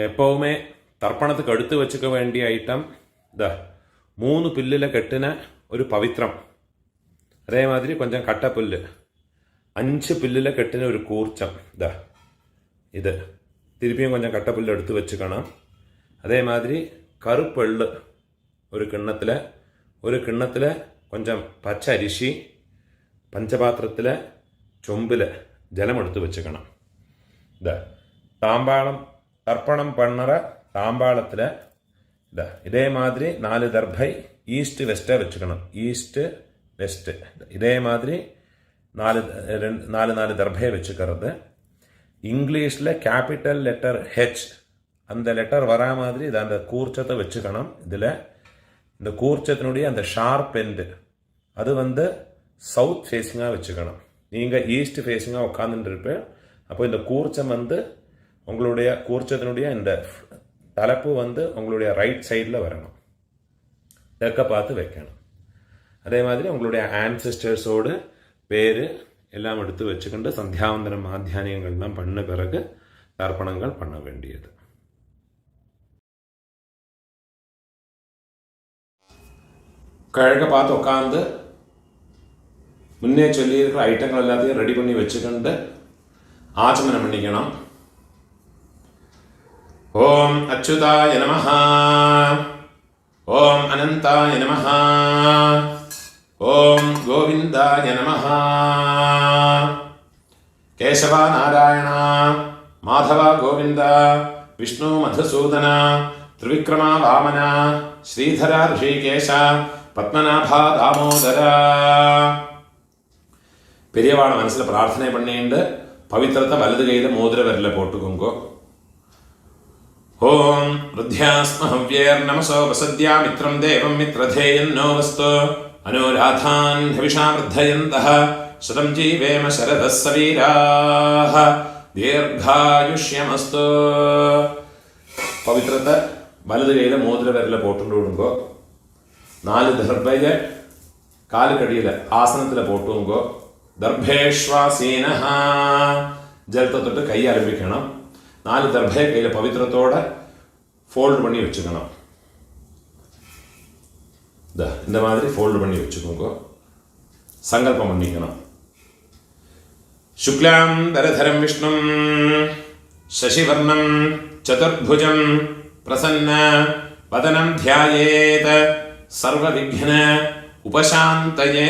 எப்போவுமே தர்ப்பணத்துக்கு எடுத்து வச்சுக்க வேண்டிய ஐட்டம் இந்த 3 புல்லில் கெட்டின ஒரு பவித்ரம், அதே மாதிரி கொஞ்சம் கட்டப்புல்லு, 5 புல்லில் கெட்டின ஒரு கூர்ச்சம், இது திருப்பியும் கொஞ்சம் கட்டப்புல்லு எடுத்து வச்சுக்கணும். அதே மாதிரி கருப்பெள்ளு ஒரு கிண்ணத்தில் கொஞ்சம் பச்சை அரிசி, பஞ்சபாத்திரத்தில் சொம்பில் ஜலம் எடுத்து வச்சுக்கணும். தாம்பாளம் தர்ப்பணம் பண்ணுற தாம்பாளத்தில் இதே மாதிரி 4 தர்பை ஈஸ்ட் வெஸ்ட்டாக வச்சுக்கணும். ஈஸ்ட்டு வெஸ்ட்டு இதே மாதிரி 4 தர்பையை வச்சுக்கிறது. இங்கிலீஷில் கேபிட்டல் லெட்டர் ஹெச் அந்த லெட்டர் வரா மாதிரி இதை அந்த கூர்ச்சத்தை வச்சுக்கணும். இதில் இந்த கூர்ச்சத்தினுடைய அந்த ஷார்ப் எண்டு அது சவுத் ஃபேஸிங்காக வச்சுக்கணும். நீங்கள் ஈஸ்ட் ஃபேஸிங்காக உட்காந்துருப்பேன். அப்போ இந்த கூர்ச்சம் உங்களுடைய கூர்ச்சத்தினுடைய இந்த தலைப்பு உங்களுடைய ரைட் சைடில் வரணும், தெற்க பார்த்து வைக்கணும். அதே மாதிரி உங்களுடைய ஆன்செஸ்டர்ஸோடு பேர் எல்லாம் எடுத்து வச்சுக்கிண்டு சந்தியாவந்தனம் மாத்தியானியங்கள்லாம் பண்ண பிறகு தர்ப்பணங்கள் பண்ண வேண்டியது. கிழக்க பார்த்து உட்காந்து முன்னே சொல்லியிருக்கிற ஐட்டங்கள் எல்லாத்தையும் ரெடி பண்ணி வச்சுக்கிண்டு ஆச்சமனம் பண்ணிக்கணும். ஓம் அச்சுதாய நமஹ, ஓம் அனந்தாய நமஹ, ஓம் கோவிந்தாய நமஹ. கேசவா நாராயண மாதவா கோவிந்த விஷ்ணு மதுசூதன திரிவிக்ரமா வாமன ஸ்ரீதரா ரிஷிகேஷ பத்மநாபா தாமோதர. பெரியவாள மனசில் பிரார்த்தனை பண்ணிண்டு பவித்திரத்தை வலது கையில் மோதிர விரல போட்டுக்கோங்கோ. ஓம் ருத்யாஸ்மஹவ்யேர் நமசோ வசத்யா மித்ரம் தேவம் மித்ரதேயன்னோ வஸ்து அனுராதான் ஹவிஷா வர்தயந்தः சதம் ஜீவேம சரதः சவீராः தீர்காயுஷ்யமஸ்து. பவித்திரத்தை வலது கையில் மோதிர விரல போட்டு விடுங்கோ. 4 தர்பையை காலுக்கடியில் ஆசனத்தில் போட்டுங்கோ. தர்பேஷ்வாசீனஹ ஜலத்தை தொட்டு கை ஆரம்பிக்கணும். 4 தர்பையை கையில் பவித்திரத்தோட ஃபோல்டு பண்ணி வச்சுக்கணும். இந்த மாதிரி ஃபோல்டு பண்ணி வச்சுக்கோங்க. சங்கல்பம் பண்ணிக்கணும். சுக்லாம் தரதரம் விஷ்ணும் சசிவர்ணம் சதுர்புஜம் பிரசன்ன வதனம் தியாயேத் சர்வ விக்ன உபசாந்தயே.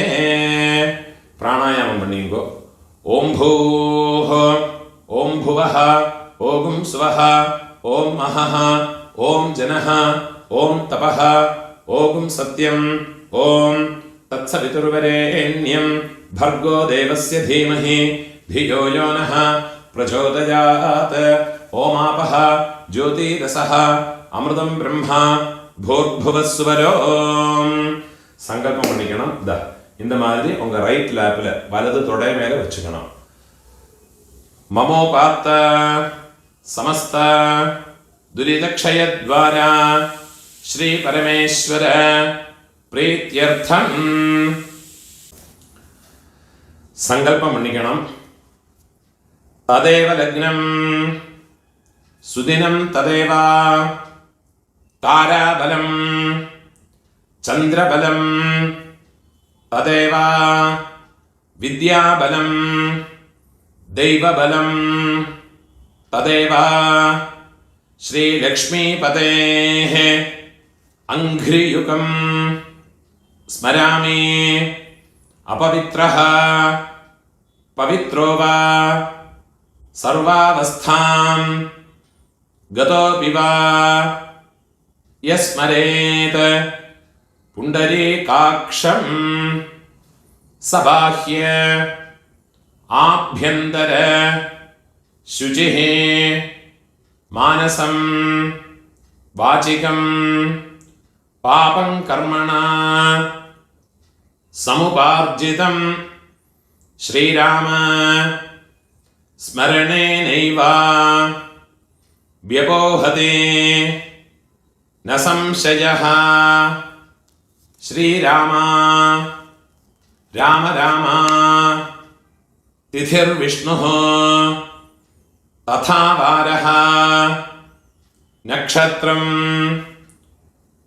பிராணாயாமம் பண்ணிங்கோ. ஓம் பூஹ ஓம் புவஹ ஓம் ஸ்வஹ ஓம் மஹஹ ஓம் ஜனஹ ஓம் தபஹ ஓம் சத்யம் ஓம் தத்சவிதுர்வரேண்யம் भर्गो देवस्य धीमहि धियो यो नः प्रचोदयात्. ओमापः ज्योतिरसः अमृतं ब्रह्मा भूर्भुवस्वरो. சங்கல்பம் பண்ணிக்கணும். இந்த மாதிரி உங்க ரைட் லேப்ல வலது தொடை மேல வச்சுக்கணும். மமோபாத்த சமஸ்த துரிதக்ஷயத்வாரா ஸ்ரீ பரமேஸ்வர பிரீத்யர்த்தம் சங்கல்பம் பண்ணிக்கணும். ததேவ லக்னம் சுதினம் ததேவ தாராபலம் சந்திரபலம் ததேவ வித்யாபலம் தெய்வபலம் ததேவ ஸ்ரீலக்ஷ்மீபதேஹ அங்க்ரியுகம் ஸ்மராமி. अपवित्रः पवित्रो वा सर्वावस्थां गतोऽपि वा यस्मरेत् पुण्डरीकाक्षं सबाह्य आभ्यन्तर शुचिः मानसं वाचिकं पापं कर्मणा समुपार्जितं श्रीराम स्मरणेनैव व्यपोहते न संशयः. श्रीराम राम राम तिथिर्विष्णुः तथा वारः நக்ஷத்ரம்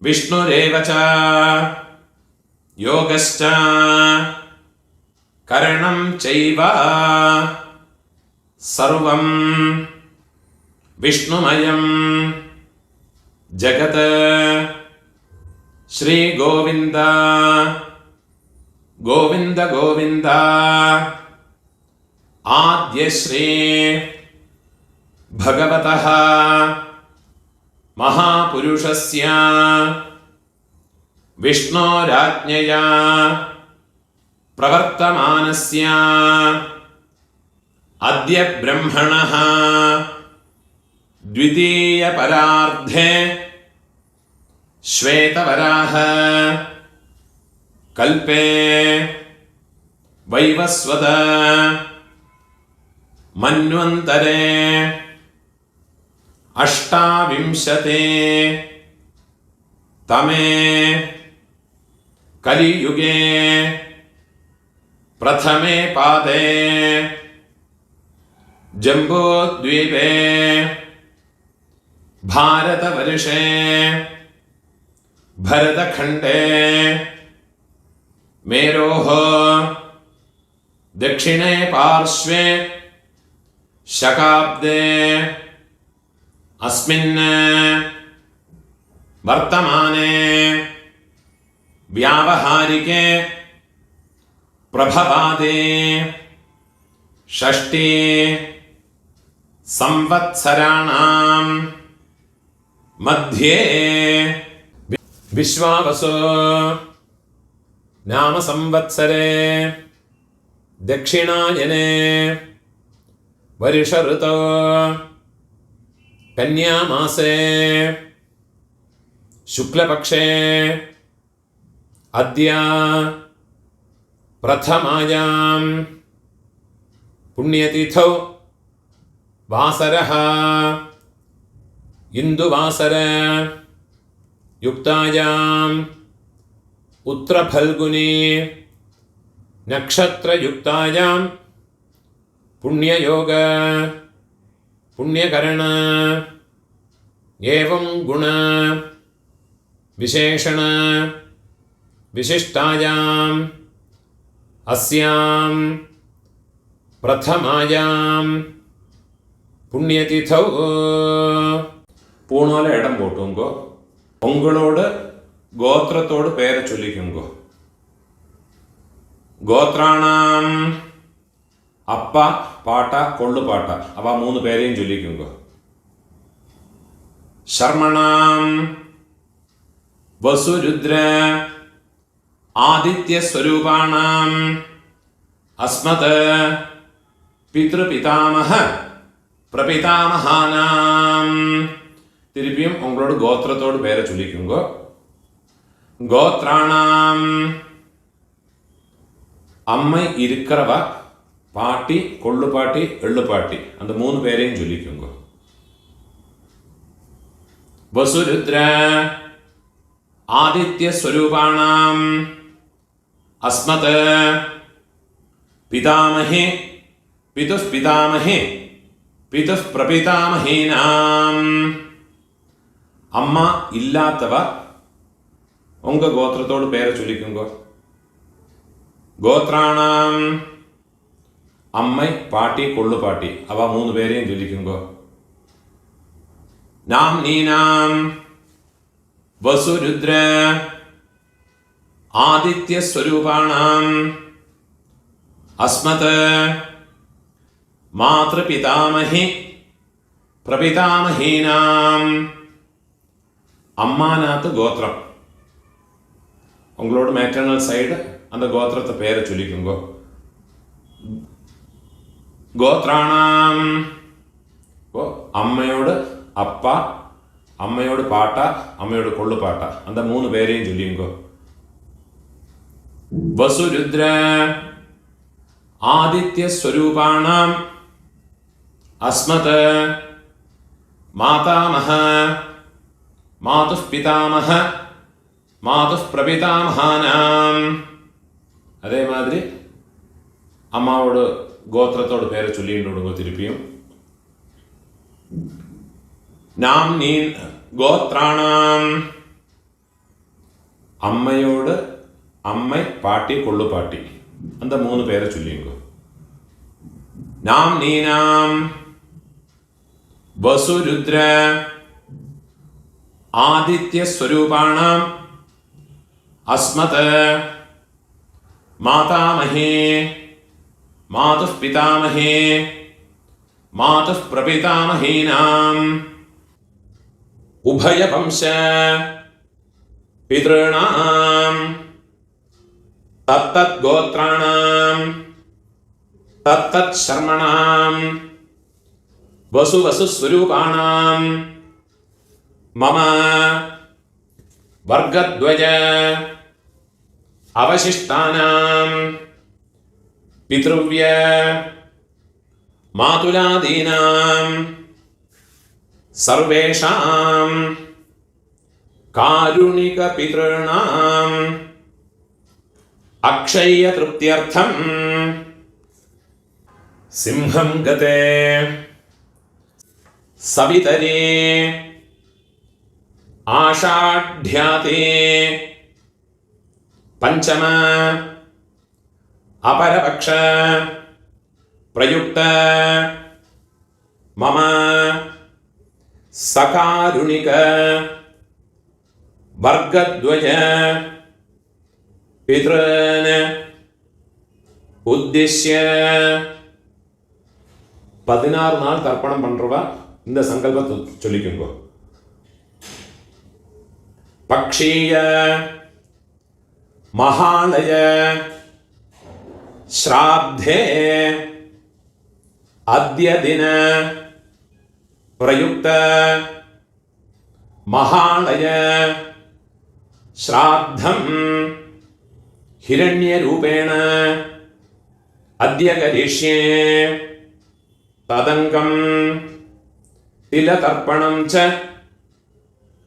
விஷ்ணுரேவச யோகஸ்ச கரணம் சைவ சர்வம் விஷ்ணுமயம் ஜகத் ஸ்ரீ கோவிந்த கோவிந்த கோவிந்த ஆத்யஸ்ரீ பகவதः महापुरुषस्य विष्णोराज्ञया प्रवर्तमानस्य अद्य ब्रह्मणः द्वितीयपरार्धे श्वेतवराह कल्पे वैवस्वत मन्वन्तरे अष्टाविंशते तमे कलियुगे प्रथमे पादे जम्बूद्वीपे भारतवर्षे भरतखण्डे मेरोः दक्षिणे पार्श्वे शकाब्दे अस्मिन् वर्तमाने व्यावहारिके प्रभवादे षष्ठी संवत्सराणां मध्ये विश्वावसु नाम संवत्सरे दक्षिणायने वर्ष ऋतौ कन्या मासे शुक्लपक्षे अद्य प्रथमायां पुण्यतिथौ वासरः इंदुवासर युक्तायां उत्तरफल्गुनी नक्षत्रयुक्तायां पुण्ययोग पुण्यकरण एवं गुण विशेषण विशिष्टायां अस्यां प्रथमायां पुण्यतिथौ पूणोल इडम पोट्टुंगो उंगलोड गोत्रतोड पेर चोल्लिक्कुंगो गोत्राणां अप्प पाट कोल्लु पाट अव मूന്ന് പേരെയും ചൊല്ലിക്കുങ്കോ ശർമണാം വസുരുദ്ര ആദിത്യ സ്വരൂപാണാം അസ്മത് പിതൃപിതാമഹ പ്രപിതാമഹാനാം തിരുപ്പിയും ഉങ്ങളോട് ഗോത്രത്തോട് പേരെ ചൊല്ലിക്കുങ്കോ ഗോത്രാണാം അമ്മ ഇരിക്കറവ പാട്ടി കൊള്ളുപാട്ടി എള്ളുപാട്ടി அந்த മൂന്ന് പേരെയും ചൊല്ലിക്കുങ്കോ വസുരുദ്ര ആദിത്യ സ്വരൂപാണാം അസ്മത് പിതാമഹേ പിതുഃ പിതാമഹേ പിതുഃ പ്രപിതാമഹീനാം അമ്മ ഇല്ലാത്തവ ഉങ്ക ഗോത്രത്തോട് പേരെ ചൊല്ലിക്കുങ്കോ ഗോത്രാണാം അമ്മ പാട്ടി കൊള്ളുപാട്ടി അവ മൂന്ന് പേരെയും ചൊല്ലിക്കുങ്കോ നാം നീനാം വസുരുദ്ര ആദിത്യ സ്വരൂപാണാം അസ്മത് മാതൃപിതാമഹി പ്രപിതാമഹീനാം അമ്മാനാത്ത് ഗോത്രം ഉങ്ങളോട് മാറ്റർണൽ സൈഡ് அந்த கோத்திரத்தை பேரை சொல்லிக்குங்கோ ഗോത്രാണാം അമ്മയോട് അപ്പ അമ്മയോട് പാട്ട അമ്മയോട് കൊള്ളുപാട്ട அந்த മൂന്ന് പേരെയും ചൊല്ലിയുങ്കോ വസുരുദ്ര ആദിത്യ സ്വരൂപാണാം അസ്മത് മാതാമഹ മാതുഃ പിതാമഹ മാതുഃ പ്രപിതാമഹാനാം അതേമാതിരി അമ്മാവോട് ഗോത്രത്തോട് പേരെ ചൊല്ലിയിട്ട് കൊടുങ്ങോ തിരുപ്പിയും നാംനീ ഗോത്രാണാം. അമ്മയോട് അമ്മ, പാട്ടി, കൊള്ളുപാട്ടി, அந்த 3 പേരെ ചൊല്ലിക്കോ. നാംനീനാം വസുരുദ്ര ആദിത്യസ്വരൂപാണാം അസ്മത് മാതാമഹേ മാതുഃ പിതാമഹേ മാതുഃ പ്രപിതാമഹീനാം ഉഭയവംശ പിതॄണാം തത്തത് ഗോത്രാണാം തത്തത് ശർമ്മണാം വസുവസുസ്വരൂപാണാം മമ വർഗദ്വയ അവശിഷ്ടാനാം പിതൃവ്യ മാതുലാദീനാം സർവേഷാം കാരുണിക പിതॄണാം അക്ഷയ തൃപ്ത്യർത്ഥം സിംഹം ഗതേ സവിതരേ ആഷാഢ്യാതേ പഞ്ചമ അപരപക്ഷ പ്രയുക്ത മമ സകാരുണിക വർഗദ്വയ പിതॄൻ ഉദ്ദിശ്യ 16 நாள் தர்ப்பணம் பண்றவ இந்த சங்கல்பத்தை சொல்லிக்குங்க. பக்ஷீய மகாலய ஸ்ராத்தே அத்ய தின பிரயுக்த மகாலய ஸ்ராத்தம் ஹிரண்ய ரூபேண அத்ய கரிஷ்யே ததங்கம் திலதர்ப்பணம் ச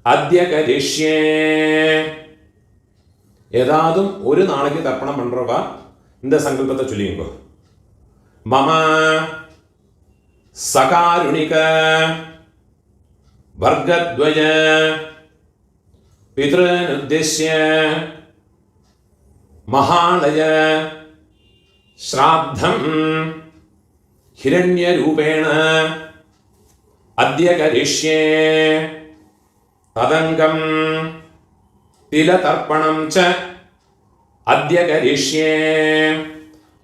அத்ய கரிஷ்யே. ஏதாதும் ஒரு நாளைக்கு தர்ப்பணம் பண்றவா இந்த சங்கல்பத்தை சொல்லிங்க. மம சகாருணிக வர்கத்வய பித்ருன் உத்திஷ்ய மகாலய ஸ்ராத்தம் ஹிரண்ய ரூபேண அத்ய கரிஷ்யே ததங்கம் திலதர்ப்பணம் ச அத்ய கரிஷ்யே.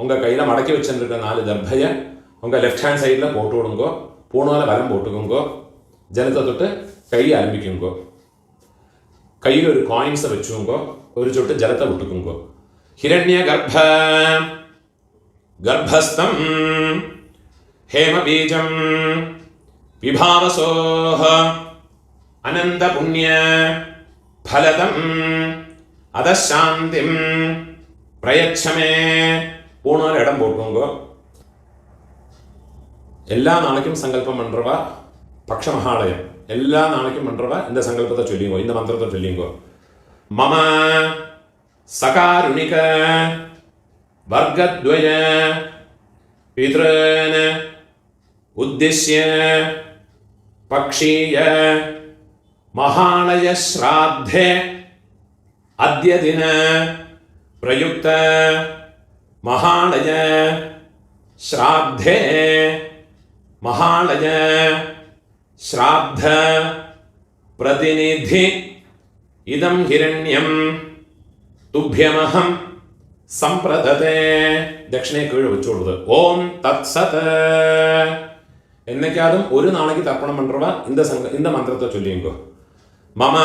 உங்க கையில மடக்கி வச்சிருக்க 4 தர்பைய உங்க லெஃப்ட் ஹேண்ட் சைடில் போட்டு விடுங்கோ. பூணால வலம் போட்டுக்கோங்கோ. ஜலத்தை தொட்டு கையை ஆரம்பிக்குங்கோ. கையில் ஒரு காயின்ஸை வச்சுக்கோங்கோ. ஒரு சொட்டு ஜலத்தை விட்டுக்குங்கோ. ஹிரண்ய கர்ப்பஸ்தம் ஹேமபீஜம் விபாவசோஹ அனந்த புண்ணிய ஃபலதம் அதசாந்திம் பிரயச்சமே. பூணால இடம் போட்டுக்கோங்கோ. எல்லா நாளைக்கும் சங்கல்பம் பண்றவா பக்ஷமஹாலயம் எல்லா நாளைக்கும் பண்றவா இந்த சங்கல்பத்தை சொல்லிங்கோ. இந்த மந்திரத்தை சொல்லிங்கோ. மம சகாருணிக வர்கத்வய பித்ருன் உத்திஷ்ய பக்ஷீய மகாலய ஸ்ராத்தே அத்ய தின பிரயுக்த மகாலய ஸ்ராத்தே மகாலய ஸ்ராத்த பிரதிநிதி இதம் ஹிரண்யம் துப்யமஹம் சம்பிரததே. தட்சிணை கீழே வச்சு விடுது. ஓம் தத் சத். என்னைக்காவது ஒரு நாளைக்கு தர்ப்பணம் பண்றவா இந்த மந்திரத்தை சொல்லிங்கோ. மம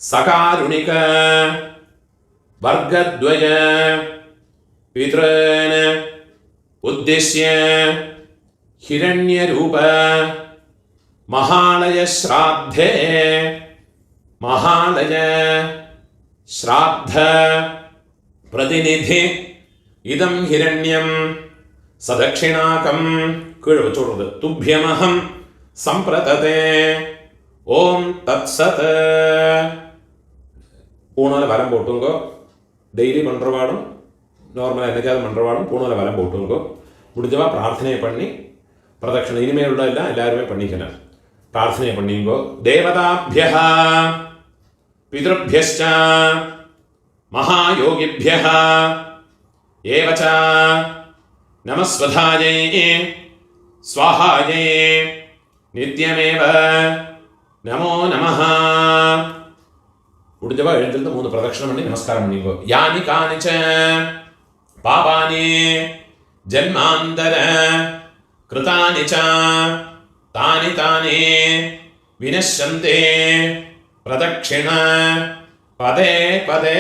சகாருணிக வர்கத்வய பித்ருன் உத்திஷ்ய ஹிரண்ய ரூப மகாலய ஸ்ராத்தே மகாலய ஸ்ராத்த பிரதிநிதி இதம் ஹிரண்யம் சதக்ஷிணாகம் கீழே வச்சுடுறது. துப்யமஹம் சம்பிரததே. ஓம் தத் சத். பூணால வரம் போட்டுங்கோ. டெய்லி பண்றவாடும் நார்மலாக என்னைக்காவது பண்றவாடும் பூணால வரம் போட்டுங்கோ. முடிஞ்சவா பிரார்த்தனை பண்ணி பிரதட்சணை இனிமேல் உள்ள எல்லாம் எல்லாருமே பண்ணிக்கணும். പ്രാർത്ഥന പണിയുമ്പോ ദേവതാഭ്യഃ പിതൃഭ്യശ്ച മഹായോഗിഭ്യഃ ഏവച നമസ്വധായൈ സ്വാഹായൈ നിത്യമേവ നമോ നമഃ. முடிஞ்சவா எழுந்திருந்து 3 பிரதட்சணம் பண்ணி நமஸ்காரம் பண்ணிக்கோ. யானி கானிச்ச பாபானி ஜன்மாந்தர கிருதானி ச தானி தானி வினஷ்யந்தே பிரதட்சிண பதே பதே.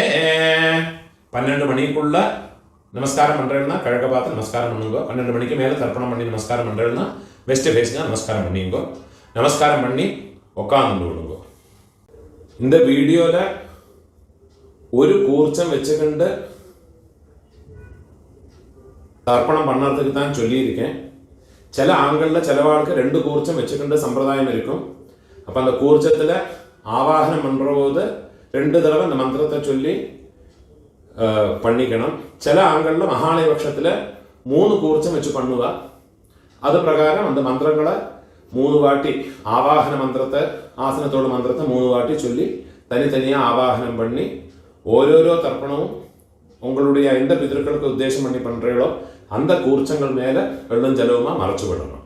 12 மணிக்குள்ள நமஸ்காரம் பண்றேன்னா கிழக்க பார்த்து நமஸ்காரம் பண்ணுங்க. 12 மணிக்கு மேலே தர்ப்பணம் பண்ணி நமஸ்காரம் பண்றேன்னா வெஸ்ட் ஃபேஸ்ங்க நமஸ்காரம் பண்ணிங்க. நமஸ்காரம் பண்ணி உட்காந்து விடுங்க. இந்த வீடியோவில் ஒரு கூர்ச்சம் வச்சுக்கிண்டு தர்ப்பணம் பண்ணுறதுக்கு தான் சொல்லியிருக்கேன். சில ஆண்களில் சிலவாளுக்கு 2 கூர்ச்சம் வச்சுக்கிண்டு சம்பிரதாயம் இருக்கும். அப்போ அந்த கூர்ச்சத்தில் ஆவாகனம் பண்ணுற போது 2 தடவை அந்த மந்திரத்தை சொல்லி பண்ணிக்கணும். சில ஆண்களில் மகாலய பட்சத்தில் 3 கூர்ச்சம் வச்சு பண்ணுவா. அது பிரகாரம் அந்த மந்திரங்களை 3 வாட்டி ஆவாகன மந்திரத்தை ஆசனத்தோட மந்திரத்தை 3 வாட்டி சொல்லி தனித்தனியாக ஆவாகனம் பண்ணி ஓரோரோ தர்ப்பணமும் உங்களுடைய எந்த பிதர்களுக்கு உத்தேசம் பண்ணி பண்ணுறீங்களோ அந்த கூர்ச்சங்கள் மேலே வெள்ளம் ஜலவுமாக மறைச்சு விடணும்.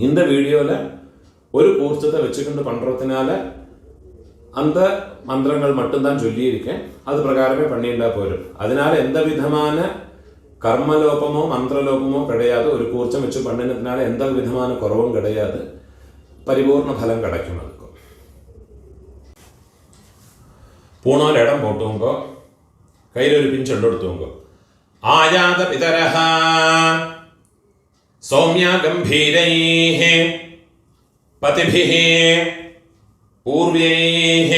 இந்த வீடியோவில் ஒரு கூர்ச்சத்தை வச்சுக்கிண்டு பண்ணுறதுனால அந்த மந்திரங்கள் மட்டும்தான் சொல்லியிருக்கேன். அது பிரகாரமே பண்ணிட்டா போயிடும். அதனால எந்த விதமான கர்மலோபமோ மந்திரலோபமோ கிடையாது. ஒரு கூர்ச்சம் வச்சு பண்ணினதுனால எந்த விதமான குறவும் கிடையாது. பரிபூர்ண பலம் கிடைக்கும். அதுக்கும் பூணோல் இடம் போட்டுவோங்க. கையில் ஒரு பிஞ்சு எடுத்துவோங்க. ஆயாத பிதரஹ சௌமிய கம்பீரைஹ பதிபிஹ பூர்வைஹ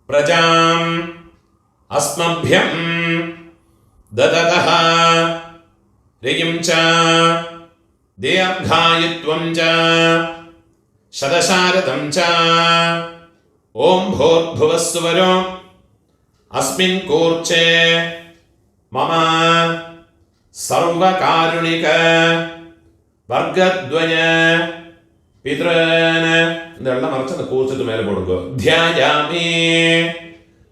பிரஜாம் அஸ்மப்யம் ददतः रियं च दीर्घायुत्वं च शतशारदं च ॐ भूर्भुवस्सुवरो अस्मिन् कूर्चे मम सर्वकारुणिक वर्गद्वय पितॄन् इदெல்லாம் மறைச்சு அந்த கூர்ச்சத்து மேலே போடுங்க. ध्यायामि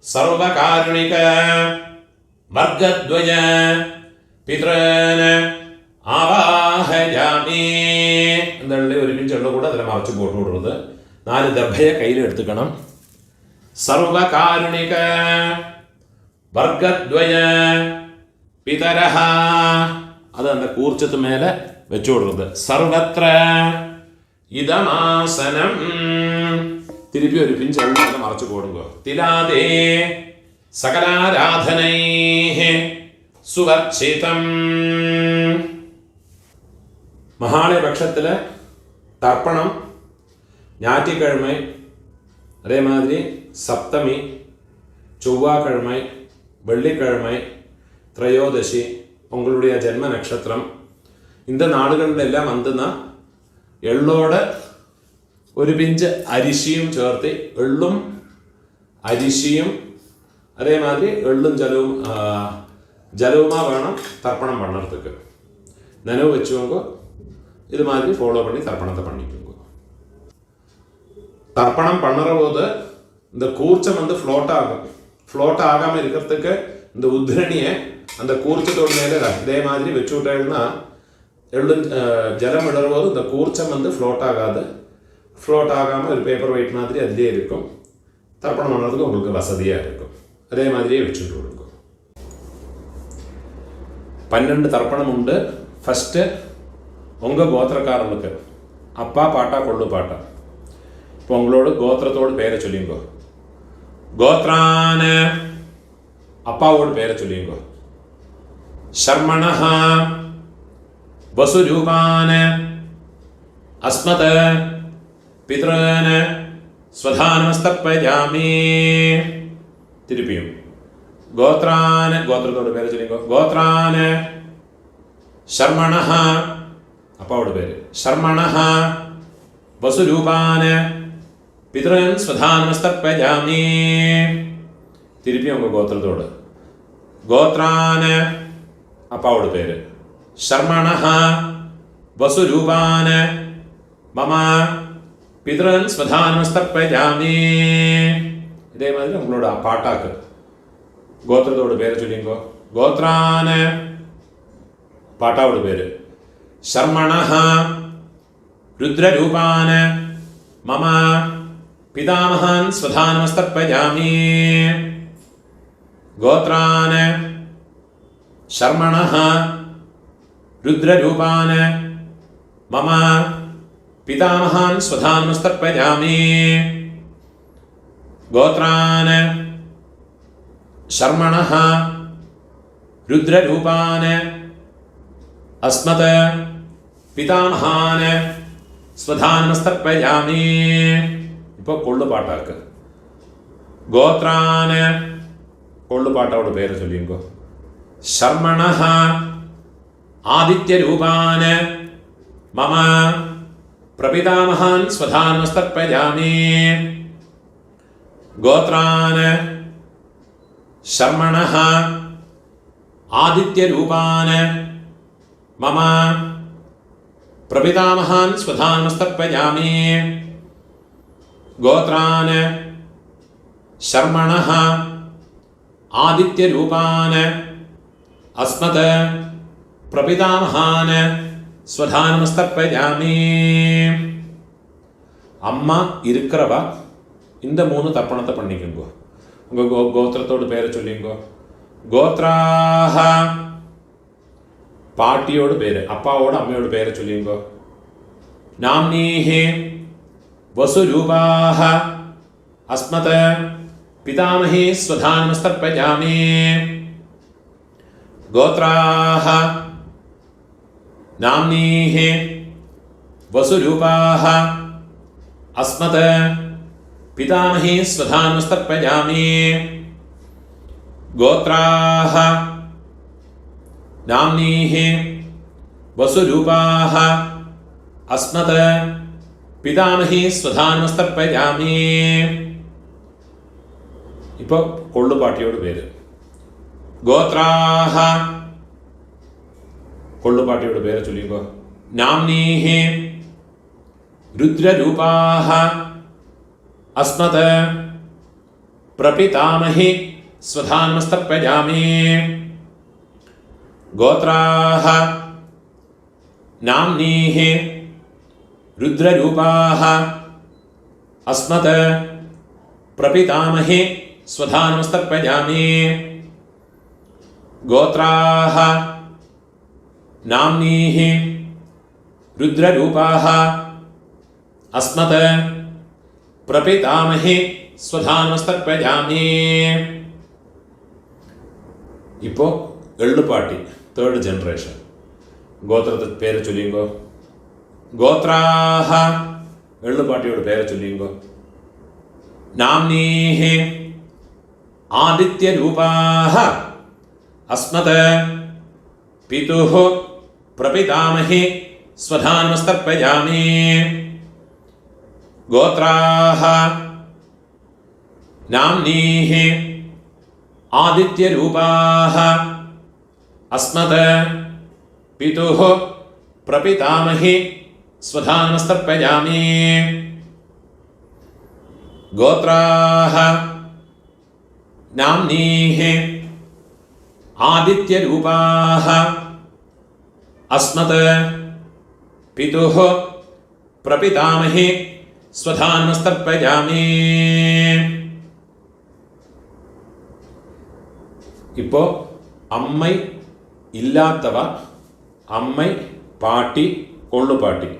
सर्वकारुणिक വർഗദ്വയ പിതॄൻ ആവാഹയാമി. എന്നുള്ള ഒരു പിഞ്ചുള്ള കൂടെ അതിൽ മറച്ചു പോട്ട് വിടുന്നത്. 4 ദർഭയെ കയ്യിൽ എടുത്തുക്കണം. സർവകാരുണിക വർഗദ്വയ പിതരഹ അത് அந்த കൂർച്ചത്ത് മേലെ വെച്ചു കൊടുക്കുന്നത്. സർവത്ര ഇദമാസനം തിരുപ്പി ഒരു പിഞ്ചുള്ള അതിൽ മറച്ചു പോടുക. തിലാദേ സകലാരാധനൈഃ സുവർച്ചിതം. மகாலயபட்சத்தில் தர்ப்பணம் ஞாயிற்றுக்கிழமை, அதே மாதிரி சப்தமி, செவ்வாய்க்கிழமை, வெள்ளிக்கிழமை, திரையோதசி, உங்களுடைய ஜென்ம நட்சத்திரம் இந்த நாடுകളിലെല്ലാം வந்துன்னா എള്ളോട് ഒരു പിഞ്ച് അരിശിയും ചേർത്ത് എള്ളും അരിശിയും அதே மாதிரி எள்ளும் ஜலவுமா வேணும் தர்ப்பணம் பண்ணுறதுக்கு. நினைவு வச்சுக்கோங்க. இது மாதிரி ஃபாலோ பண்ணி தர்ப்பணத்தை பண்ணிக்கோங்க. தர்ப்பணம் பண்ணுற போது இந்த கூர்ச்சம் வந்து ஃப்ளோட் ஆகாமல் இருக்கிறதுக்கு இந்த உத்ரணியை அந்த கூர்ச்சத்தோடு மேலே இதே மாதிரி வச்சு விட்டேன்னா ஜலம் விடுற போது இந்த கூர்ச்சம் வந்து ஃப்ளோட் ஆகாது. ஃப்ளோட் ஆகாமல் ஒரு பேப்பர் வெயிட் மாதிரி அதிலே இருக்கும். தர்ப்பணம் பண்ணுறதுக்கு உங்களுக்கு வசதியாக இருக்கும். அதே மாதிரியே வச்சுட்டு கொடுக்கும். 12 தர்ப்பணம் உண்டு. ஃபஸ்ட்டு உங்கள் கோத்திரக்காரர்களுக்கு அப்பா பாட்டா கொள்ளு பாட்டா. இப்போ உங்களோட கோத்திரத்தோடு பேரை சொல்லிங்கோ. கோத்ரான அப்பாவோட பேரை சொல்லிங்கோ. சர்மணஹ வசுரூபான அஸ்மத பித்ருன ஸ்வதானமஸ்தர்ப்பயாமி. திருப்பியும் கோத்ரான கோத்திரத்தோட பேரை சொல்லிங்கோ. கோத்ரான ശർമ്മണഃ അപ്പാവുടെ പേര് ശർമ്മണഃ വസുരൂപാന പിതൃൻ സ്വധാനമസ്തർപ്പയാമി. തിരുപ്പി നമുക്ക് ഗോത്രത്തോട് ഗോത്രാന അപ്പാവുടെ പേര് ശർമ്മണഃ വസുരൂപാന മമ பித்ரன் ஸ்வதானமஸ்தர்ப்பயாமி. இதே மாதிரி உங்களோட பாட்டாக்கு கோத்திரத்தோட பேரை சொல்லிங்கோ. கோத்ரான பாட்டாவோட பேரு. சர்மணஹ ருத்ரரூபான மம பிதாமஹான் ஸ்வதானமஸ்தர்ப்பயாமி. கோத்ரான शर्मणः रुद्ररूपान् मम पितामहान् स्वधानमस्तर्पयामि. गोत्रान् शर्मणः रुद्ररूपान् अस्मत् पितामहान् स्वधानमस्तर्पयामि. இப்போ கொள்ளு பாட்டாக்கு கோத்ரான் கொள்ளு பாட்டாவோட பேரை சொல்லிங்கோ. शर्मणः आदित्यरूपान् मम प्रपितामहान् स्वधानमस्तर्पयामि. गोत्रान् शर्मणः आदित्यरूपान् मम प्रपितामहान् स्वधानमस्तर्पयामि. गोत्रान् शर्मणः आदित्यरूपान् अस्मत् प्रपितामहान् स्वधानमस्तर्पयामि. அம்மா இருக்கிறவா இந்த 3 தர்ப்பணத்தை பண்ணிக்கோங்க. உங்க கோத்திரத்தோட பேரை சொல்லிங்கோ. கோத்ராஹ பாட்டியோட பேரு, அப்பாவோட அம்மையோட பேரை சொல்லிங்கோ. நாம்னீஹி வசுரூபாஹ அஸ்மத் பிதாமஹி ஸ்வதானமஸ்தர்ப்பயாமி. गोत्राः नाम्नीः वसुरूपाः अस्मत् पितामही स्वधानमस्तर्पयामि. गोत्राः नाम्नीः वसुरूपाः अस्मत् पितामही स्वधानमस्तर्पयामि. இப்போ கொள்ளு பாட்டியோட பேரு. गोत्राः கொள்ளு பாட்டியோட பேரை சொல்லிங்கோ. नाम्नीः रुद्ररूपाः अस्मत् प्रपितामही स्वधानमस्तर्पयामि. गोत्राः नाम्नीः रुद्ररूपाः अस्मत् प्रपितामही स्वधानमस्तर्पयामि. गोत्राः नाम्नीः रुद्ररूपाः अस्मत् प्रपितामही स्वधानमस्तर्पयामि. இப்போ எள்ளு பாட்டி 3rd ஜெனரேஷன் கோத்திரத்துக்கு பேரை சொல்லிங்கோ. கோத்ராஹ எள்ளு பாட்டியோட பேரை சொல்லிங்கோ. नाम्नीः आदित्यरूपाः अस्मत् पितुः प्रपितामही स्वधानमस्तर्पयामि. गोत्राः नाम्नीः आदित्यरूपाः अस्मत् पितुः प्रपितामही स्वधानमस्तर्पयामि. गोत्राः नाम्नीः आदित्यरूपाः अस्मत् पितुः प्रपितामही स्वधानमस्तर्पयामि. இப்போ அம்மை இல்லாதவ அம்மை பாட்டி கொள்ளு பாட்டி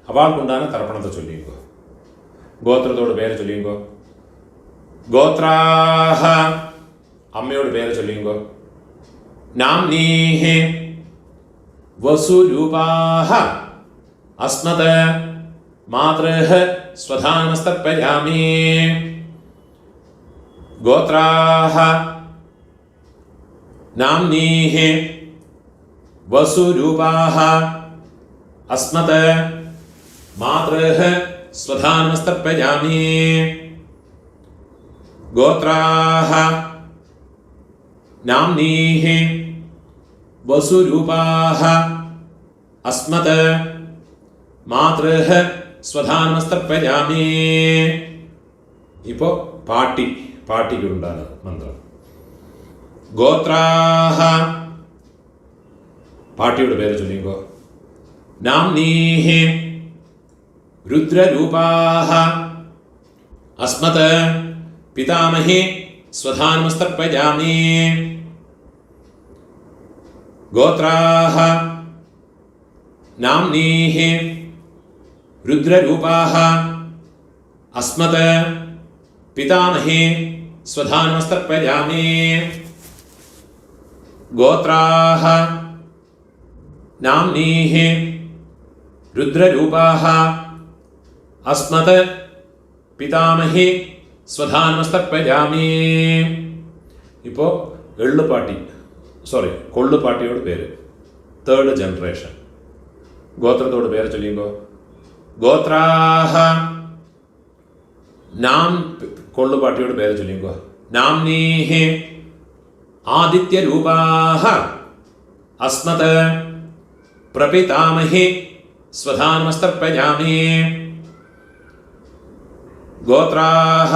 அவளுக்கு உண்டான தர்ப்பணத்தை சொல்லிங்கோ. கோத்திரத்தோட பேரை சொல்லிங்கோ. கோத்ராஹ அம்மையோட பேரை சொல்லிங்கோ. नाम्नीः वसुरूपाः अस्मत् मातृः स्वधानमस्तर्पयामि. गोत्राः नाम्नीः वसुरूपाः अस्मत् मातृः स्वधानमस्तर्पयामि. गोत्राः नाम्नीः वसुरूपाः अस्मत् मातृः സ്വധാനമസ്തർപ്പയാമി. ഇപ്പോൾ പാട്ടിക്കുണ്ടാണ് മന്ത്രം. ഗോത്രാഹ, പാട്ടിയുടെ പേര് ചൊല്ലിക്കോ. നാംനീഹി രുദ്രരൂപാഹ അസ്മത് പിതാമഹി സ്വധാനമസ്തർപ്പയാമി. ഗോത്രാഹ നാംനീഹി രുദ്രരൂപാഹ അസ്മത് പിതാമഹി സ്വധാനമസ്തർപ്പയാമി. ഗോത്രാഹ നാംനീഹി രുദ്രരൂപാഹ അസ്മത് പിതാമഹി സ്വധാനമസ്തർപ്പയാമി. ഇപ്പോൾ കൊള്ളുപാട്ടിയോട് പേര്, 3rd ജനറേഷൻ. ഗോത്രത്തോട് പേര് ചൊല്ലിയുമ്പോൾ ഗോത്രാഹ, കൊള്ളുപാട്ടിയോട് പേര് ചൊല്ലിയുമ്പോൾ നാംനീഹി ആദിത്യരൂപാഹ അസ്മത് പ്രപിതാമഹി സ്വധാനമസ്തർപ്പയാമി. ഗോത്രാഹ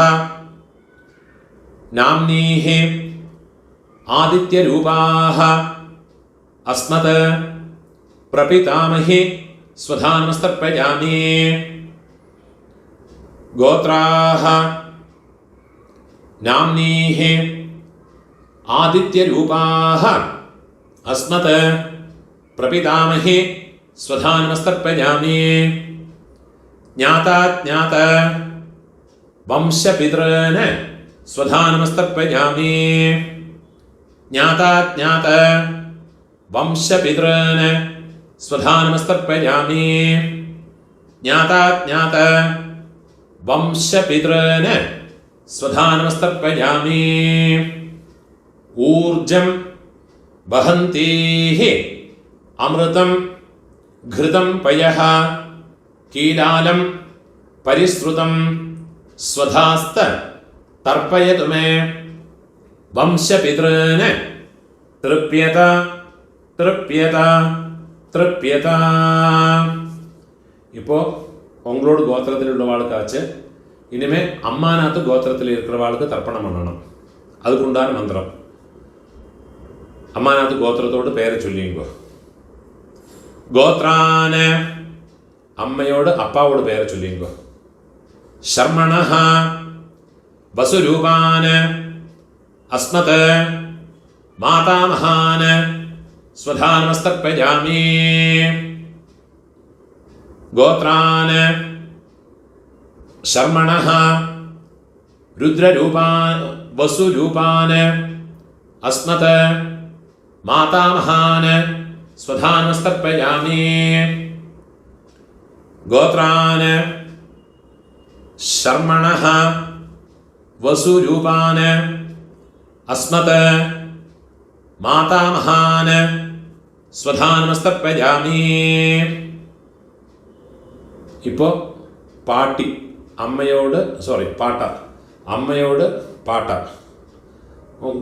നാംനീഹി ആദിത്യരൂപാഹ അസ്മത് പ്രപിതാമഹി സ്വധാനമസ്തർപ്പയാമി. ഗോത്രാഹ നാംനീഹി ആദിത്യരൂപാഹ അസ്മത് പ്രപിതാമഹി സ്വധാനമസ്തർപ്പയാമി. ജ്ഞാതാജ്ഞാത വംശപിതॄൻ സ്വധാനമസ്തർപ്പയാമി. ജ്ഞാതാജ്ഞാത വംശപിതॄൻ സ്വധാനമസ്തർപ്പയാമി. ജ്ഞാതാജ്ഞാത വംശപിതॄൻ സ്വധാനമസ്തർപ്പയാമി. ഊർജം വഹന്തീഹി അമൃതം ഘൃതം പയഃ കീലാലം പരിശ്രുതം സ്വധാസ്ത തർപ്പയതു മേ വംശപിതॄൻ തൃപ്യത തൃപ്യത തൃപ്യത. இப்போ உங்களோட கோத்திரத்தில் உள்ளவாளுக்காச்சு இனிமே அம்மாநாத்து கோத்திரத்தில் இருக்கிறவாளுக்கு தர்ப்பணம் பண்ணணும். அதுக்குண்டான மந்திரம். അമ്മാനാത്ത് ഗോത്രത്തോട് പേര് ചൊല്ലിയുമ്പോ ഗോത്രാന്, അമ്മയോട് അപ്പാവോട് പേര് ചൊല്ലിയുമ്പോ ശർമ്മണഃ വസുരൂപാന് അസ്മത് മാതാമഹാന് സ്വധാനമസ്തർപ്പയാമി. ഗോത്രാന് ശർമ്മണഃ രുദ്രരൂപാൻ വസുരൂപാന് അസ്മത് മാതാമഹാന് സ്വധാനമസ്തർപ്പയാമി. ഗോത്രാന് ശർമ്മണഃ വസുരൂപാന് അസ്മത് മാതാമഹാന് സ്വധാനമസ്തർപ്പയാമി. ഇപ്പോൾ അമ്മയോട് പാട്ട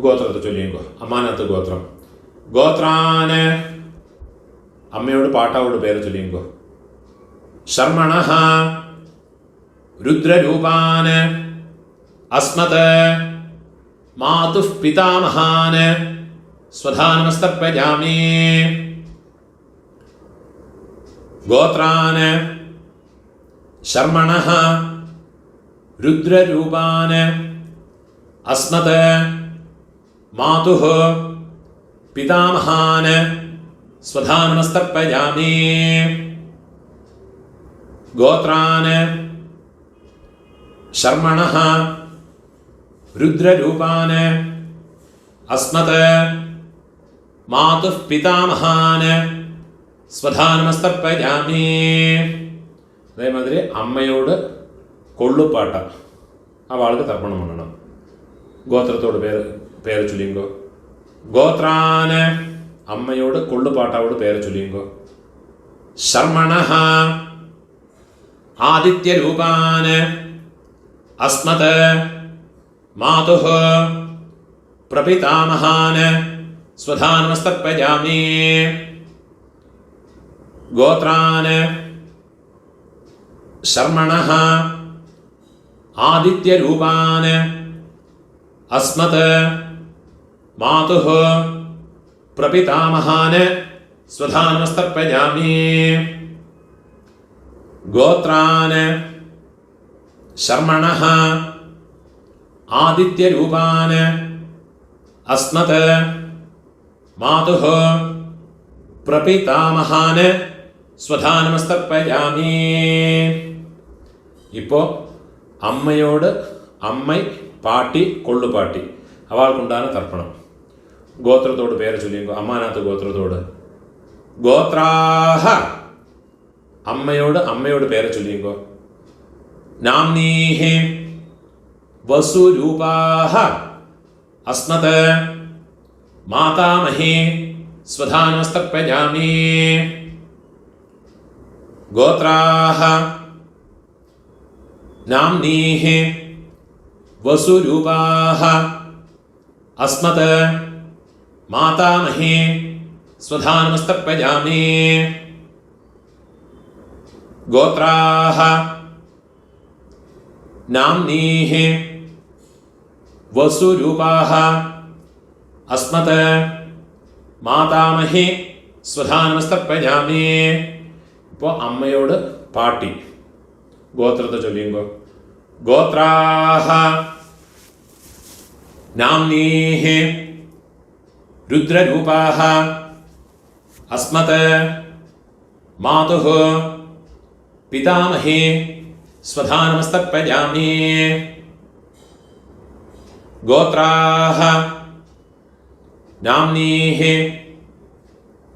ഗോത്രത്തെ ചൊല്ലിയോ. അമ്മാനത്ത് ഗോത്രം. ഗോത്രാന്, അമ്മയോട് പാട്ടാവോട് പേര് ചൊല്ലിയോ. ശർമ്മണഃ രുദ്രരൂപാന് അസ്മത് മാതുഃ പിതാമഹാന് സ്വധാനമസ്തർപ്പയാമി. ഗോത്രാന് ശർമ്മണഃ രുദ്രരൂപാന് അസ്മത് മാതുഃ പിതാമഹാന് സ്വധാനമസ്തർപ്പയാമി. ഗോത്രാന് ശർമ്മണഃ രുദ്രരൂപാന് അസ്മത് മാതുഃ പിതാമഹാന് സ്വധാനമസ്തർപ്പയാമി. അതേമാതിരി അമ്മയോട് കൊള്ളുപാട്ട അവൾക്ക് തർപ്പണം பண்ணണം. ഗോത്രത്തോട് പേര് ചൊല്ലിയുമ്പോൾ ഗോത്രാന്, അമ്മയോട് കൊള്ളുപാട്ടാവോട് പേര് ചൊല്ലിയുമ്പോൾ ശർമ്മണഃ ആദിത്യരൂപാന് അസ്മത് മാതുഃ പ്രപിതാമഹാന് സ്വധാനമസ്തർപ്പയാമി. ഗോത്രാന് शर्मणः आदित्यरूपान् अस्मत् मातुः प्रपितामहान् स्वधानमस्तर्पयामि। गोत्रान् शर्मणः आदित्यरूपान् अस्मत् मातुः प्रपितामहान् स्वधानमस्तर्पयामि. ഇപ്പോൾ അമ്മയോട് അമ്മൈ പാട്ടി കൊള്ളുപാട്ടി അവൾക്കുണ്ടാണ് തർപ്പണം. ഗോത്രത്തോട് പേര് ചൊല്ലിയോ. അമ്മാനകത്ത് ഗോത്രത്തോട് ഗോത്രാഹ അമ്മയോട് പേര് ചൊല്ലിയോ. നാംനീഹി വസുരൂപാഹ അസ്മത് മാതാമഹി സ്വധാനമസ്തർപ്പയാമി. ഗോത്രാഹ നാംനീഹി വസുരൂപാഹ അസ്മത് മാതാമഹി സ്വധാനമസ്തർപ്പയാമി. ഗോത്രാഹ നാംനീഹി വസുരൂപാഹ അസ്മത് മാതാമഹി സ്വധാനമസ്തർപ്പയാമി. ഇപ്പോൾ അമ്മയോട് പാട്ടി ഗോത്രത്തെ ചൊല്ലിയുമ്പോൾ ഗോത്രാഹ നാംനീഹി രുദ്രരൂപാഹ അസ്മത് മാതുഃ പിതാമഹി സ്വധാനമസ്തർപ്പയാമി. ഗോത്രാഹ നാംനീഹി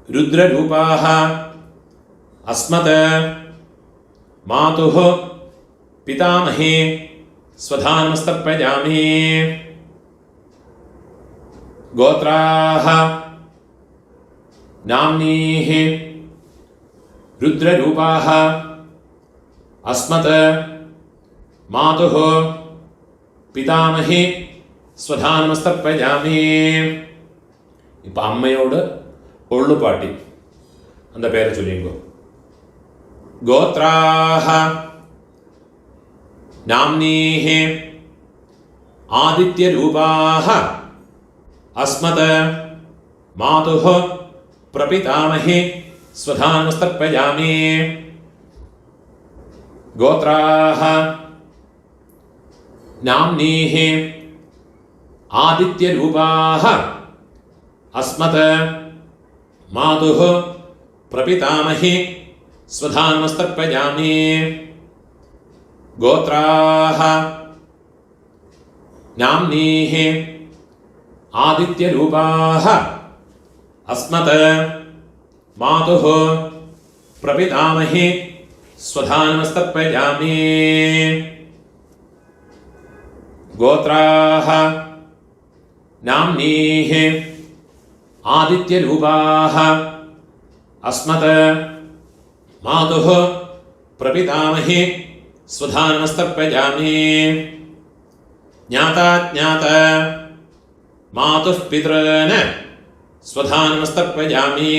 രുദ്രരൂപാഹ അസ്മത് മാതുഃ പിതാമഹി സ്വധാനമസ്തർപ്പയാമി. ഗോത്രാഹ നാംനീഹി രുദ്രരൂപാഹ അസ്മത് മാതുഃ പിതാമഹി സ്വധാനമസ്തർപ്പയാമി. ഇപ്പം അമ്മയോട് ഒള്ളുപാട്ടി அந்த പേര് ചൊല്ലിയോ. ഗോത്രാഹ നാംനീഹി ആദിത്യരൂപാഹ അസ്മത് മാതുഃ പ്രപിതാമഹി സ്വധാനമസ്തർപ്പയാമി. ഗോത്രാഹ നാംനീഹി ആദിത്യരൂപാഹ അസ്മത് മാതുഃ പ്രപിതാമഹി സ്വധാനമസ്തർപ്പയാമി. ഗോത്രാഹ നാംനീഹി ആദിത്യരൂപാഹ അസ്മത് മാതുഃ പ്രപിതാമഹി സ്വധാനമസ്തർപ്പയാമി. ഗോത്രാഹ നാംനീഹി ആദിത്യരൂപാഹ അസ്മത് മാതുഃ പ്രപിതാമഹി സ്വധാനമസ്തർപ്പയാമി. ജ്ഞാതാജ്ഞാത മാതുഃ പിതॄൻ സ്വധാനമസ്തർപ്പയാമി.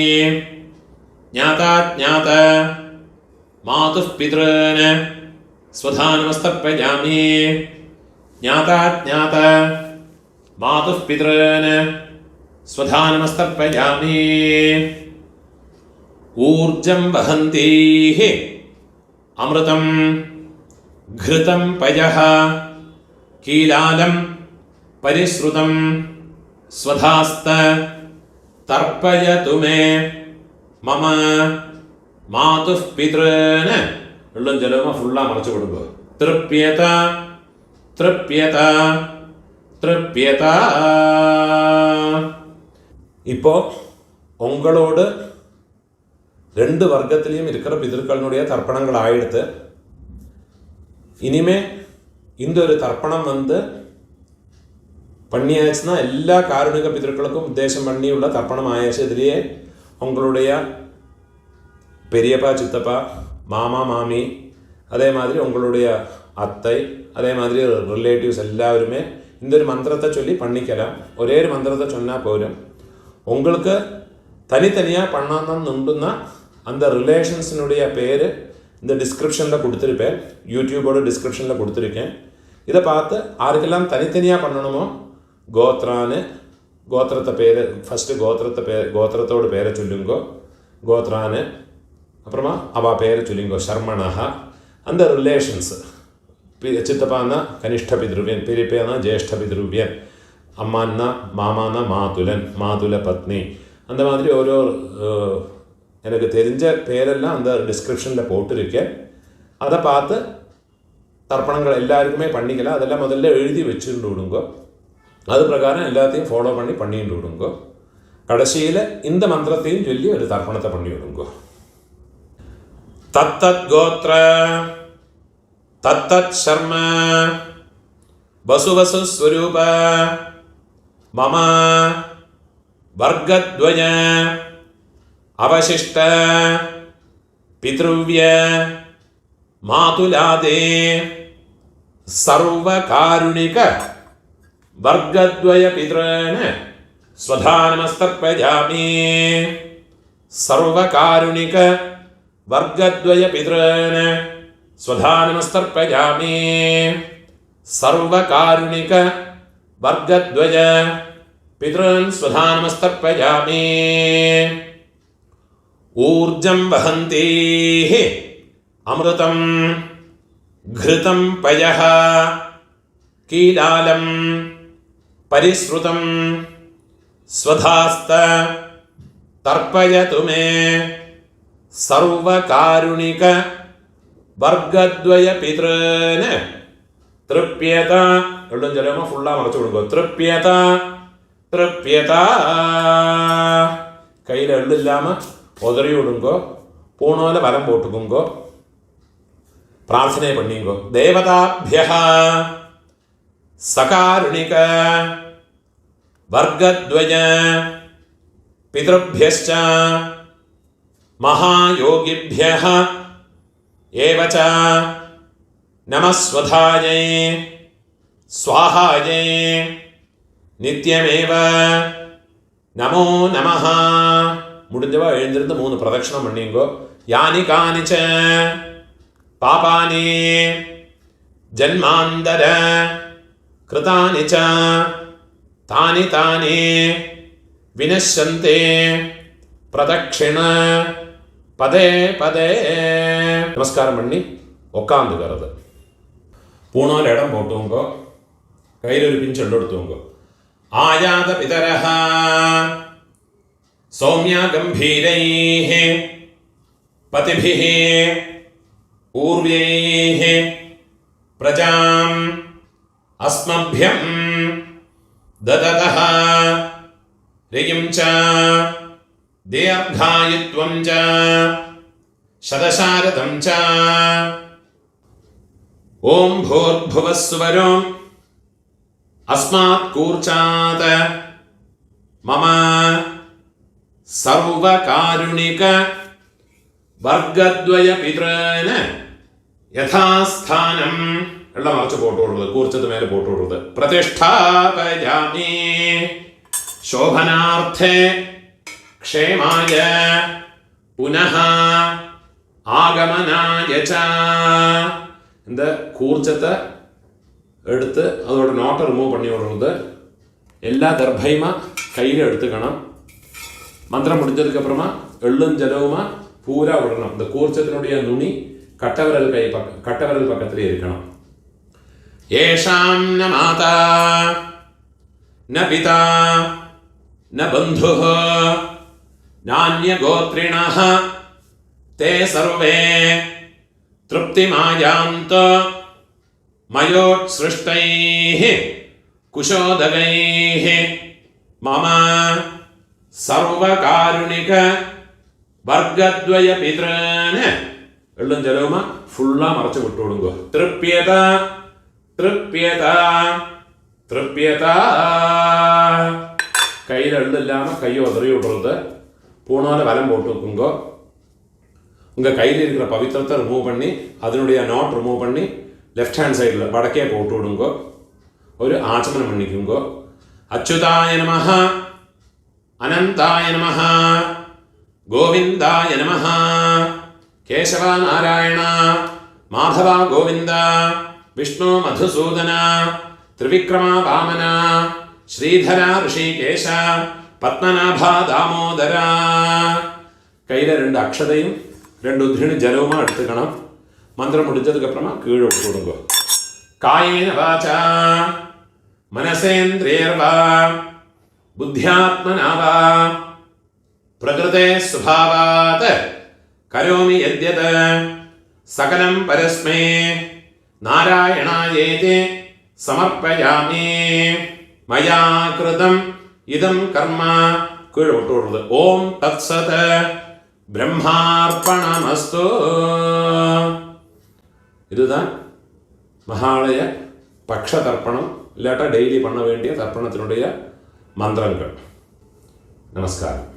ജ്ഞാതാജ്ഞാത മാതുഃ പിതॄൻ സ്വധാനമസ്തർപ്പയാമി. ജ്ഞാതാജ്ഞാത മാതുഃ പിതॄൻ സ്വധാനമസ്തർപ്പയാമി. ഊർജം വഹന്തീഃ അമൃതം ഘൃതം പയഃ കീലാലം പരിശ്രുതം സ്വധാസ്ത തർപ്പയതു മേ മമ മാതുഃ പിതॄൻ. ഉള്ളും ജലവും ഫുള്ളാ മറച്ചു കൊടുക്കുക. തൃപ്യത തൃപ്യത തൃപ്യത. இப்போ உங்களோடு ரெண்டு வர்க்கத்திலையும் இருக்கிற பிதர்களுடைய தர்ப்பணங்கள் ஆயிடுத்து. இனிமே இந்த ஒரு தர்ப்பணம் பண்ணியாச்சுன்னா எல்லா காருணிக பிதர்களுக்கும் உத்தேசம் பண்ணியுள்ள தர்ப்பணம் ஆயாச்சு. இதுலேயே உங்களுடைய பெரியப்பா சித்தப்பா மாமா மாமி அதே மாதிரி உங்களுடைய அத்தை அதே மாதிரி ரிலேட்டிவ்ஸ் எல்லாருமே இந்த ஒரு மந்திரத்தை சொல்லி பண்ணிக்கலாம். ஒரே ஒரு மந்திரத்தை சொன்னால் போதும். உங்களுக்கு தனித்தனியாக பண்ணணும்னுண்டுன்னா அந்த ரிலேஷன்ஸினுடைய பேர் இந்த டிஸ்கிரிப்ஷனில் கொடுத்துருப்பேன், யூடியூபோட டிஸ்கிரிப்ஷனில் கொடுத்துருக்கேன். இதை பார்த்து யாருக்கெல்லாம் தனித்தனியாக பண்ணணுமோ கோத்ரான்னு கோத்திரத்தை பேர் ஃபஸ்ட்டு கோத்திரத்தோட பேரை சொல்லுங்கோ, கோத்ரான்னு. அப்புறமா அவள் பேரை சொல்லுங்கோ, ஷர்மணா. அந்த ரிலேஷன்ஸு, சித்தப்பான்னா கனிஷ்ட பித்ருவியன், பெரியப்பேனா ஜேஷ்ட பித்ருவியன், அம்மான்னா மாமானா மாதுலன், மாதுல பத்னி. அந்த மாதிரி ஓரோ எனக்கு தெரிஞ்ச பேரெல்லாம் அந்த டிஸ்கிரிப்ஷனில் போட்டிருக்கேன். அதை பார்த்து தர்ப்பணங்கள் எல்லாருக்குமே பண்ணிக்கலாம். அதெல்லாம் முதல்ல எழுதி வச்சுட்டு விடுங்கோ. அது பிரகாரம் எல்லாத்தையும் ஃபாலோ பண்ணிட்டு விடுங்கோ. கடைசியில் இந்த மந்திரத்தையும் சொல்லி ஒரு தர்ப்பணத்தை பண்ணி விடுங்கோ. தத்தத் கோத்ர தத்தத் சர்ம வசுவசு ஸ்வரூப மம வர்க்கத்வய அவசிஷ்ட பித்ருவ்ய மாதுலாதே சர்வகாருணிக வர்க்கத்வய பித்ரேன ஸ்வதானமஸ்தர்ப்பயாமி. சர்வகாருணிக வர்க்கத்வய பித்ரேன ஸ்வதானமஸ்தர்ப்பயாமி. சர்வகாருணிக வர்க்கத்வய பித்ரன் ஸ்வதானமஸ்தர்ப்பயாமி. ஊர்ஜம் வஹந்தேஹ அமிர்தம் घृतं पयः कीलालं परिश्रुतं स्वधास्त तर्पयतु मे सर्वकारुणिक वर्गद्वय पितॄन् तृप्यत എള്ളും ജലമോ ഫുള്ളാ മറച്ചു കൊടുക്കുക. തൃപ്യത തൃപ്യത. കയ്യിൽ എള്ളില്ലാമ ഉതറി വിടുങ്കോ, പൂണോല വരം പോട്ടുക്കുങ്കോ, പ്രാർത്ഥനയെ പണിയുങ്കോ. ദേവതാഭ്യഃ സകാരുണിക വർഗദ്വയ പിതൃഭ്യശ്ച മഹായോഗിഭ്യഃ ഏവച നമസ്വധായൈ സ്വാഹായൈ നിത്യമേവ നമോ നമഃ. മുടിഞ്ഞവ എഴുന്നിരുന്ന് 3 പ്രദക്ഷിണം പണിയുങ്കോ. യാനി കാനിച്ച പാപാനി ജന്മാന്തര കൃതാനി ച താനി താനി വിനശ്യന്തി പ്രദക്ഷിണ പദേ പദേ. நமஸ்காரம் பண்ணி உட்காந்துக்கிறது. பூணோல இடம் போட்டுவோங்க. கையில் ஒரு பிஞ்சு எடுத்துவோங்க. ஆயாத பிதரஹ சௌமிய கம்பீரைஹ பதிபிஹ ஊர்வைஹ பிரஜாம் அஸ்மப்யம் தததஹ ரியம் ச தீர்காயுத்வம் ச சதசாரதம் ச. ஓம் பூர்புவஸ்வரம் அஸ்மாத் கூர்ச்சாத் மம சர்வகாருணிக വർഗദ്വയ പിതൃന് യഥാസ്ഥാനം എല്ലാം മറച്ച് പോട്ട് കൊടുക്കുന്നത്, കൂർച്ചത് മേലെ പോട്ട് കൊടുക്കുന്നത്. പ്രതിഷ്ഠാപയാമി ശോഭനാർത്ഥേ ക്ഷേമായ പുനഃ ആഗമനായ ച. இந்த கூர்ச்சத்தை எடுத்து அதோட நோட்டை ரிமூவ் பண்ணி விடுறது. எல்லா தர்பையுமா கையில் எடுத்துக்கணும். மந்திரம் முடிஞ்சதுக்கப்புறமா எள்ளும் ஜலவுமா பூரா விடணும். இந்த கூர்ச்சத்தினுடைய நுனி கட்டவிரல் பக்கத்திலே இருக்கணும். ஏஷாம் ந மாதா ந பிதா ந பந்துः நான்ய கோத்ரிணः தே சர்வே திருப்திமாயாந்த மயோத்ஸ்ருஷ்டைः குஷோதகைः மம சர்வகாருணிக വർഗദ്വയ പിതൃന് എള്ളും ജലവുമാ ഫുള്ളാ മറച്ചു വിട്ടു കൊടുക്കുക. തൃപ്യത തൃപ്യത തൃപ്യത. കയ്യിൽ എള്ളില്ലാമ കൈ ഉതറി விடுறது. பூணோல வலம் போட்டு வைக்குங்கோ. உங்கள் கையில் இருக்கிற பவித்திரத்தை ரிமூவ் பண்ணி அதனுடைய நாட் ரிமூவ் பண்ணி லெஃப்ட் ஹேண்ட் சைடில் வடக்கே போட்டு விடுங்கோ. ஒரு ஆச்சமனம் பண்ணிக்குங்கோ. அச்சுதாய நமஹ அனந்தாய நமஹ கோவிந்தாய நமஹ கேசவ நாராயண மாதவ கோவிந்த விஷ்ணு மதுசூதன திரிவிக்ரம வாமன ஸ்ரீதர ரிஷிகேஷ பத்மநாப தாமோதர. கையில் 2 அக்ஷதையும் 2 உத்ரிணி ஜலவுமா எடுத்துக்கணும். மந்திரம் முடிஞ்சதுக்கு அப்புறமா கீழே விட்டுடுங்க. காயேன வாசா மனசேந்திரியர்வா புத்தியாத்மனா வா பிரகிருதே சுபாவாத் கரோமி யத்யத் சகலம் பரஸ்மே நாராயணாயேதி சமர்ப்பயாமி. மயா கிருதம் இதம் கர்ம கீழே விட்டு விடுறது. ஓம் தத் சத் பிரம்மார்ப்பணமஸ்து. இதுதான் மகாலய பக்ஷ தர்ப்பணம், இல்லாட்டா டெய்லி பண்ண வேண்டிய தர்ப்பணத்தினுடைய மந்திரங்கள். நமஸ்காரம்.